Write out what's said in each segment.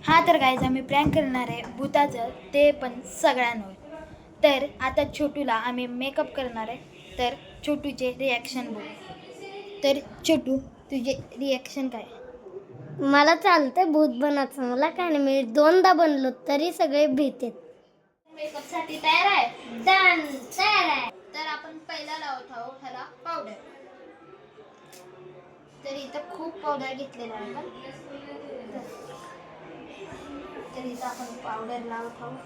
हा तर गाईज आम्ही प्रँक करणार आहे भूताचं, ते पण सगळ्यांवर. तर आता छोटूला आम्ही मेकअप करणार आहे. तर छोटूचे रिॲक्शन बघू. तर छोटू, तुझे रिॲक्शन काय? मला चालतंय भूत बनायचं, मला काय नाही. मी 2दा बनलो तरी सगळे भीतेत. मेकअपसाठी तयार आहे? डन, तयार आहे. तर आपण पहिला लावत आहोत ह्याला पावडर. तर इथं खूप पावडर घेतलेला आहे आपण. तर इथं आपण पावडर लावत आहोत.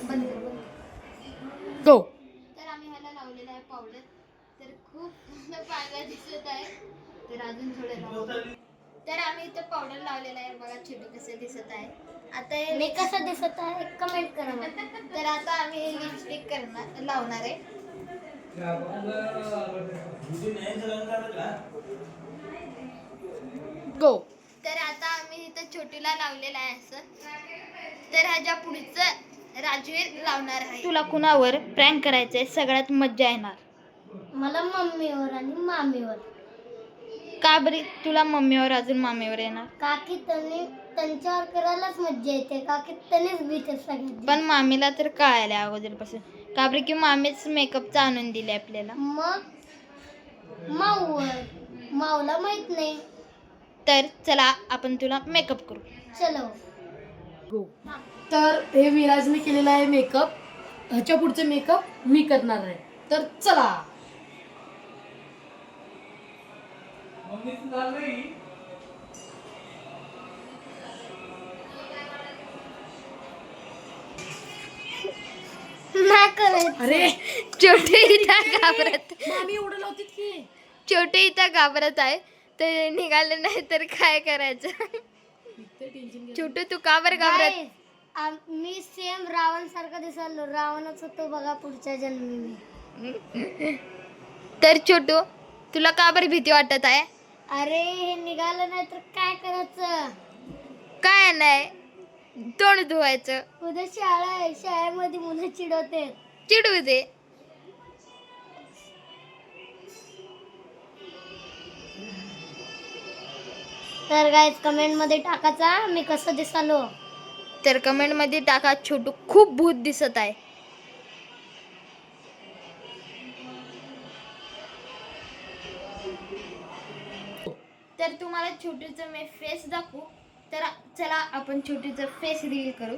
बंद कर. गो. तर आम्ही ह्याला लावलेला आहे पावडर. तर खूप पांढरा दिसत आहे. तर अजून थोडं लावू. तर आम्ही इथं पावडर लावलेला आहे. बघा छोटू कसं दिसत आहे. आता मी कसं दिसत आहे कमेंट करा मला. तर आता आम्ही हे लिपस्टिक लावणार आहे. गो. तर आता आम्ही इथं छोटूला लावलेलं आहे असं. तर ह्याच्या पुढचं राजवीर लावणार आहे. तुला कुणावर प्रँक करायचंय सगळ्यात मज्जा येणार? मला मम्मीवर आणि मामीवर. का बरी तुला मम्मीवर अजून मामीवर येणार? काकी त्यांच्यावर करायलाच मज्जा येते. काकी त्यांनीच भीते सगळ्यांची. पण मामीला तर कळायला अगोदरपासून. का बरी की मामीच मेकअपचा आणून दिले आपल्याला. मग माऊला माहित नाही. तर चला आपण तुला मेकअप करू. चलो. तर हे विराजने केलेला आहे मेकअप. ह्याच्या पुढचे मेकअप मी करणार आहे. तर चला. नाही करायचं. अरे छोटे इथं घाबरत मामी एवढं लावते की छोटे इथं घाबरत आहे. तर निघालं नाही तर काय करायचं? छोटू तू का बरं घाबरत? Guys, मी सेम रावण सारखा दिसालो. रावणच होतो बघा पुढच्या जन्मी मी. तर छोटू तुला का बरं भीती वाटत आहे? अरे हे निघालं नाही तर काय करायचं? काय नाही, तोंड धुवायचं. उद्या शाळा आहे. शाळेमध्ये मुलं चिडवते. चिडू दे. तर गाईज कमेंट मध्ये टाकायचा मी कसं दिसालो. तर कमेंट मध्ये टाका छोटू खूप भूत दिसत आहे. तर तुम्हाला छोटूचं मी फेस दाखवू. तर चला आपण छोटूचं फेस रिव्हील करू.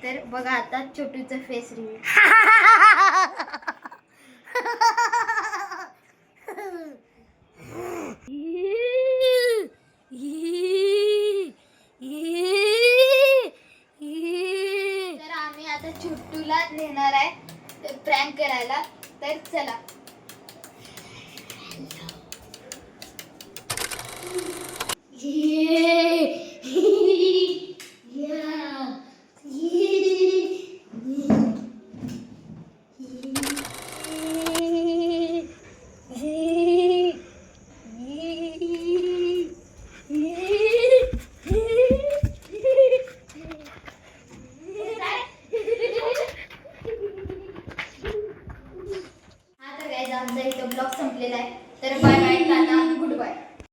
तर बघा आता छोटूचं फेस रिव्हील. तर आम्ही आता छोटूला नेणार आहे प्रँक करायला. तर चला.